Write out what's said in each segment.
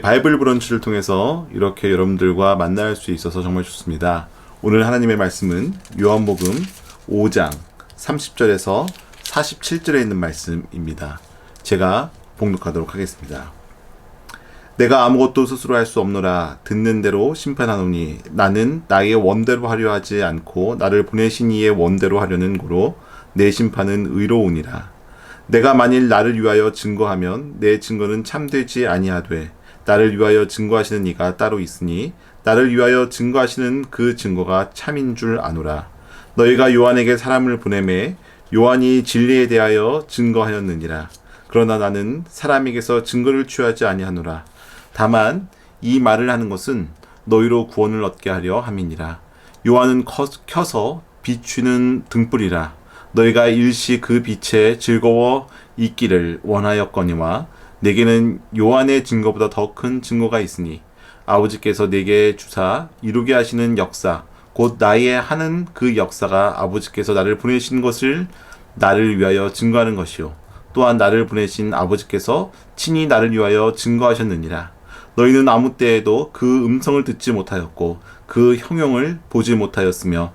바이블 브런치를 통해서 이렇게 여러분들과 만날 수 있어서 정말 좋습니다. 오늘 하나님의 말씀은 요한복음 5장 30절에서 47절에 있는 말씀입니다. 제가 봉독하도록 하겠습니다. 내가 아무것도 스스로 할 수 없노라. 듣는 대로 심판하노니 나는 나의 원대로 하려 하지 않고 나를 보내신 이의 원대로 하려는 고로 내 심판은 의로우니라. 내가 만일 나를 위하여 증거하면 내 증거는 참되지 아니하되 나를 위하여 증거하시는 이가 따로 있으니 나를 위하여 증거하시는 그 증거가 참인 줄 아노라. 너희가 요한에게 사람을 보내매 요한이 진리에 대하여 증거하였느니라. 그러나 나는 사람에게서 증거를 취하지 아니하노라. 다만 이 말을 하는 것은 너희로 구원을 얻게 하려 함이니라. 요한은 켜서 비추는 등불이라. 너희가 일시 그 빛에 즐거워 있기를 원하였거니와 내게는 요한의 증거보다 더 큰 증거가 있으니 아버지께서 내게 주사 이루게 하시는 역사 곧 나의 하는 그 역사가 아버지께서 나를 보내신 것을 나를 위하여 증거하는 것이요 또한 나를 보내신 아버지께서 친히 나를 위하여 증거하셨느니라. 너희는 아무 때에도 그 음성을 듣지 못하였고 그 형용을 보지 못하였으며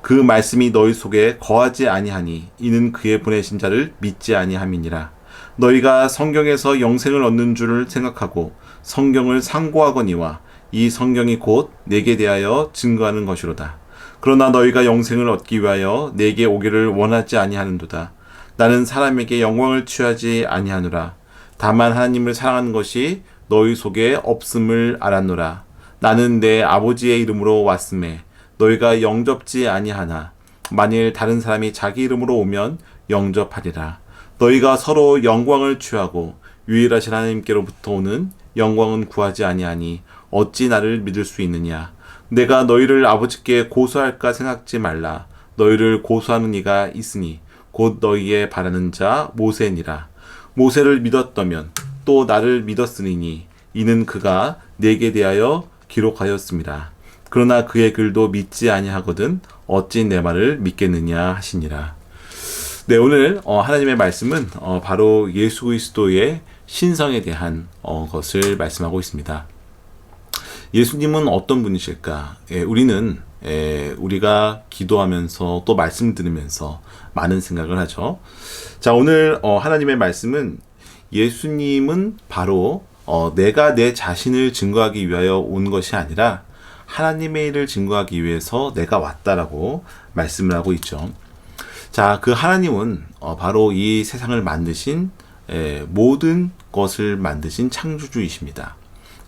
그 말씀이 너희 속에 거하지 아니하니 이는 그의 보내신 자를 믿지 아니함이니라. 너희가 성경에서 영생을 얻는 줄을 생각하고 성경을 상고하거니와 이 성경이 곧 내게 대하여 증거하는 것이로다. 그러나 너희가 영생을 얻기 위하여 내게 오기를 원하지 아니하는도다. 나는 사람에게 영광을 취하지 아니하노라. 다만 하나님을 사랑하는 것이 너희 속에 없음을 알았노라. 나는 내 아버지의 이름으로 왔음에 너희가 영접지 아니하나 만일 다른 사람이 자기 이름으로 오면 영접하리라. 너희가 서로 영광을 취하고 유일하신 하나님께로부터 오는 영광은 구하지 아니하니 어찌 나를 믿을 수 있느냐. 내가 너희를 아버지께 고소할까 생각지 말라. 너희를 고소하는 이가 있으니 곧 너희의 바라는 자 모세니라. 모세를 믿었다면 또 나를 믿었으니 이는 그가 내게 대하여 기록하였습니다. 그러나 그의 글도 믿지 아니하거든 어찌 내 말을 믿겠느냐 하시니라. 네, 오늘 하나님의 말씀은 바로 예수 그리스도의 신성에 대한 것을 말씀하고 있습니다. 예수님은 어떤 분이실까? 우리는 우리가 기도하면서 또 말씀 들으면서 많은 생각을 하죠. 자, 오늘 하나님의 말씀은 예수님은 바로 내가 내 자신을 증거하기 위하여 온 것이 아니라 하나님의 일을 증거하기 위해서 내가 왔다라고 말씀을 하고 있죠. 자, 그 하나님은 바로 이 세상을 만드신 모든 것을 만드신 창조주이십니다.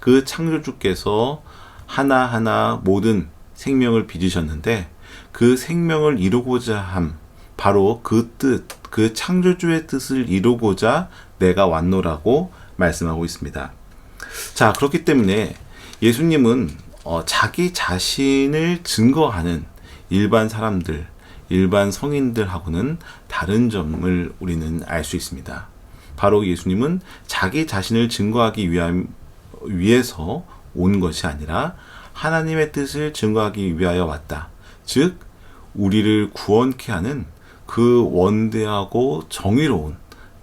그 창조주께서 하나하나 모든 생명을 빚으셨는데 그 생명을 이루고자 함 바로 그 뜻, 그 창조주의 뜻을 이루고자 내가 왔노라고 말씀하고 있습니다. 자, 그렇기 때문에 예수님은 자기 자신을 증거하는 일반 사람들, 일반 성인들하고는 다른 점을 우리는 알 수 있습니다. 바로 예수님은 자기 자신을 증거하기 위해서 온 것이 아니라 하나님의 뜻을 증거하기 위하여 왔다. 즉, 우리를 구원케 하는 그 원대하고 정의로운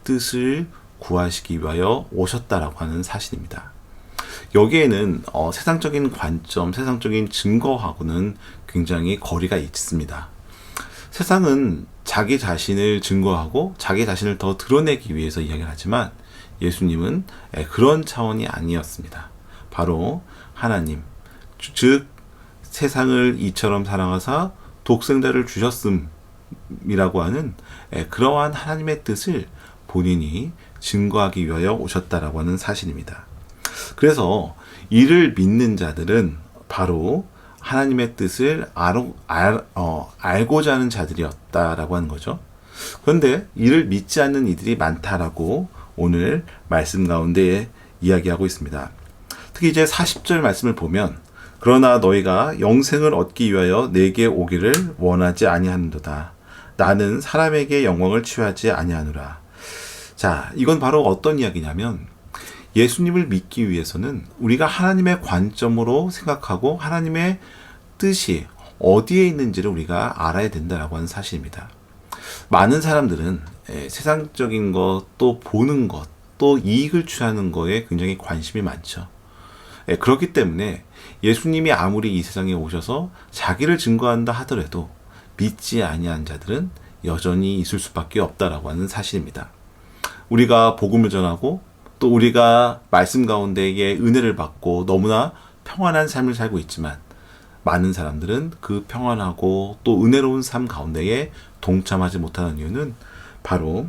뜻을 구하시기 위하여 오셨다라고 하는 사실입니다. 여기에는 세상적인 관점, 세상적인 증거하고는 굉장히 거리가 있습니다. 세상은 자기 자신을 증거하고 자기 자신을 더 드러내기 위해서 이야기를 하지만 예수님은 그런 차원이 아니었습니다. 바로 하나님, 즉 세상을 이처럼 사랑하사 독생자를 주셨음이라고 하는 그러한 하나님의 뜻을 본인이 증거하기 위하여 오셨다라고 하는 사실입니다. 그래서 이를 믿는 자들은 바로 하나님의 뜻을 알고자 하는 자들이었다라고 하는 거죠. 그런데 이를 믿지 않는 이들이 많다라고 오늘 말씀 가운데 이야기하고 있습니다. 특히 이제 40절 말씀을 보면 그러나 너희가 영생을 얻기 위하여 내게 오기를 원하지 아니하는도다. 나는 사람에게 영광을 취하지 아니하노라. 자, 이건 바로 어떤 이야기냐면 예수님을 믿기 위해서는 우리가 하나님의 관점으로 생각하고 하나님의 뜻이 어디에 있는지를 우리가 알아야 된다라고 하는 사실입니다. 많은 사람들은 세상적인 것, 또 보는 것, 또 이익을 취하는 거에 굉장히 관심이 많죠. 그렇기 때문에 예수님이 아무리 이 세상에 오셔서 자기를 증거한다 하더라도 믿지 아니한 자들은 여전히 있을 수밖에 없다라고 하는 사실입니다. 우리가 복음을 전하고 또 우리가 말씀 가운데에 은혜를 받고 너무나 평안한 삶을 살고 있지만 많은 사람들은 그 평안하고 또 은혜로운 삶 가운데에 동참하지 못하는 이유는 바로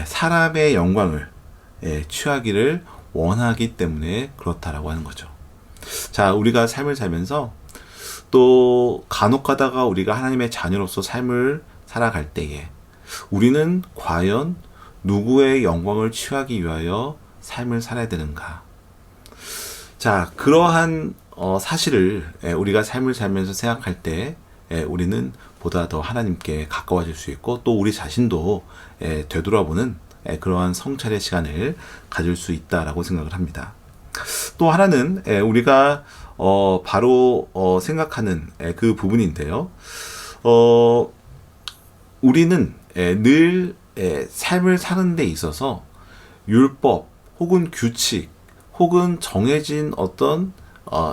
사람의 영광을 취하기를 원하기 때문에 그렇다라고 하는 거죠. 자, 우리가 삶을 살면서 또 간혹 가다가 우리가 하나님의 자녀로서 삶을 살아갈 때에 우리는 과연 누구의 영광을 취하기 위하여 삶을 살아야 되는가? 자, 그러한 사실을 우리가 삶을 살면서 생각할 때 우리는 보다 더 하나님께 가까워질 수 있고 또 우리 자신도 되돌아보는 그러한 성찰의 시간을 가질 수 있다라고 생각을 합니다. 또 하나는 우리가 바로 생각하는 그 부분인데요. 우리는 늘 삶을 사는 데 있어서 율법 혹은 규칙 혹은 정해진 어떤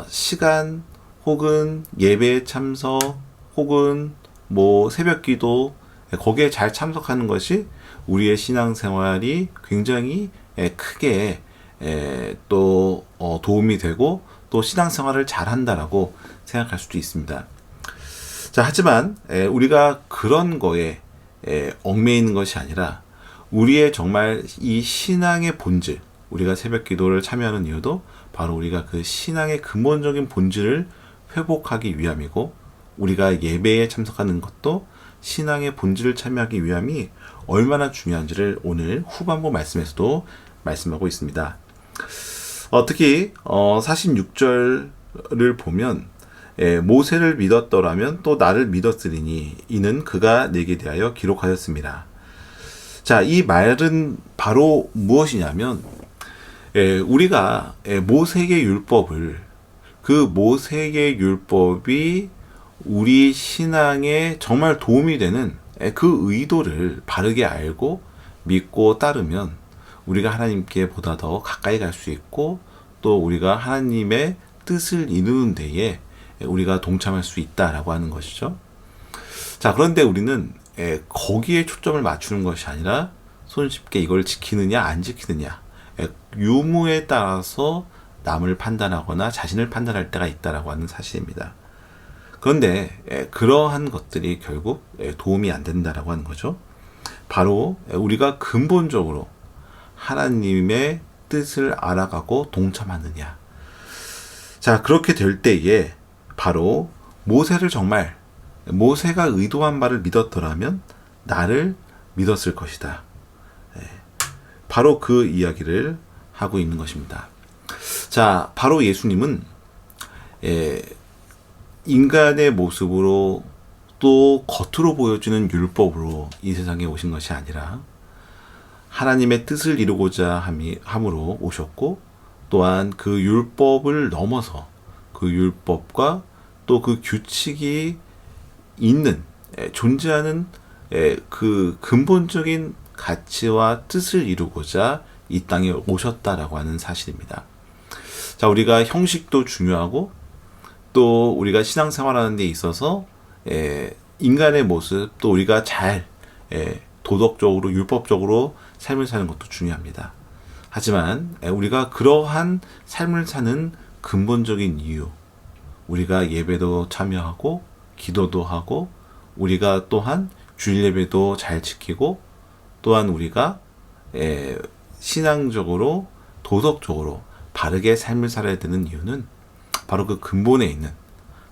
시간 혹은 예배 참석 혹은 뭐 새벽기도 거기에 잘 참석하는 것이 우리의 신앙생활이 굉장히 크게 또 도움이 되고 또 신앙생활을 잘한다라고 생각할 수도 있습니다. 자, 하지만 우리가 그런 거에 얽매이는 것이 아니라 우리의 정말 이 신앙의 본질, 우리가 새벽기도를 참여하는 이유도 바로 우리가 그 신앙의 근본적인 본질을 회복하기 위함이고 우리가 예배에 참석하는 것도 신앙의 본질을 참여하기 위함이 얼마나 중요한지를 오늘 후반부 말씀에서도 말씀하고 있습니다. 특히 46절을 보면 모세를 믿었더라면 또 나를 믿었으리니 이는 그가 내게 대하여 기록하였습니다. 자, 이 말은 바로 무엇이냐면 우리가 모세의 율법을 그 모세의 율법이 우리 신앙에 정말 도움이 되는 그 의도를 바르게 알고 믿고 따르면 우리가 하나님께 보다 더 가까이 갈 수 있고 또 우리가 하나님의 뜻을 이루는 데에 우리가 동참할 수 있다라고 하는 것이죠. 자, 그런데 우리는 거기에 초점을 맞추는 것이 아니라 손쉽게 이걸 지키느냐 안 지키느냐 유무에 따라서 남을 판단하거나 자신을 판단할 때가 있다라고 하는 사실입니다. 그런데 그러한 것들이 결국 도움이 안 된다라고 하는 거죠. 바로 우리가 근본적으로 하나님의 뜻을 알아가고 동참하느냐. 자, 그렇게 될 때에 바로 모세를 정말 모세가 의도한 바를 믿었더라면 나를 믿었을 것이다. 바로 그 이야기를 하고 있는 것입니다. 자, 바로 예수님은 인간의 모습으로 또 겉으로 보여주는 율법으로 이 세상에 오신 것이 아니라 하나님의 뜻을 이루고자 함으로 오셨고 또한 그 율법을 넘어서 그 율법과 또 그 규칙이 있는 존재하는 그 근본적인 가치와 뜻을 이루고자 이 땅에 오셨다라고 하는 사실입니다. 자, 우리가 형식도 중요하고 또 우리가 신앙생활하는 데 있어서 인간의 모습 또 우리가 잘 도덕적으로 율법적으로 삶을 사는 것도 중요합니다. 하지만 우리가 그러한 삶을 사는 근본적인 이유, 우리가 예배도 참여하고 기도도 하고 우리가 또한 주일 예배도 잘 지키고 또한 우리가 신앙적으로 도덕적으로 바르게 삶을 살아야 되는 이유는 바로 그 근본에 있는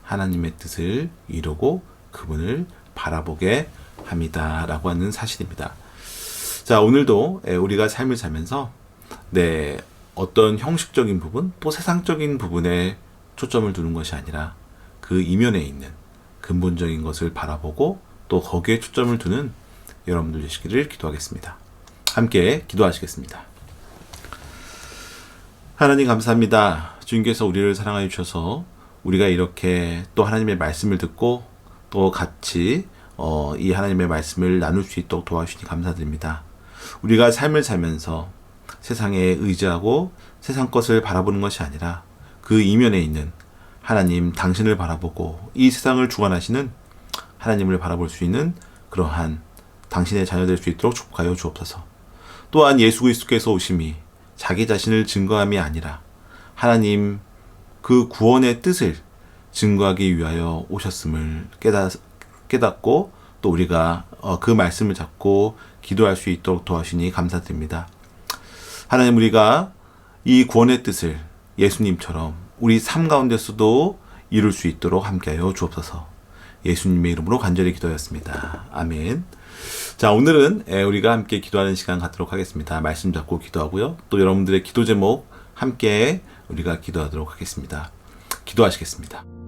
하나님의 뜻을 이루고 그분을 바라보게 합니다라고 하는 사실입니다. 자, 오늘도 우리가 삶을 살면서 어떤 형식적인 부분 또 세상적인 부분에 초점을 두는 것이 아니라 그 이면에 있는 근본적인 것을 바라보고 또 거기에 초점을 두는 여러분들 되시기를 기도하겠습니다. 함께 기도하시겠습니다. 하나님 감사합니다. 주님께서 우리를 사랑하여 주셔서 우리가 이렇게 또 하나님의 말씀을 듣고 또 같이 이 하나님의 말씀을 나눌 수 있도록 도와주시니 감사드립니다. 우리가 삶을 살면서 세상에 의지하고 세상 것을 바라보는 것이 아니라 그 이면에 있는 하나님 당신을 바라보고 이 세상을 주관하시는 하나님을 바라볼 수 있는 그러한 당신의 자녀 될 수 있도록 축복하여 주옵소서. 또한 예수 그리스도께서 오심이 자기 자신을 증거함이 아니라 하나님 그 구원의 뜻을 증거하기 위하여 오셨음을 깨닫고 또 우리가 그 말씀을 잡고 기도할 수 있도록 도와주시니 감사드립니다. 하나님, 우리가 이 구원의 뜻을 예수님처럼 우리 삶 가운데서도 이룰 수 있도록 함께하여 주옵소서. 예수님의 이름으로 간절히 기도하였습니다. 아멘. 자, 오늘은 우리가 함께 기도하는 시간 갖도록 하겠습니다. 말씀 잡고 기도하고요. 또 여러분들의 기도 제목 함께 우리가 기도하도록 하겠습니다. 기도하시겠습니다.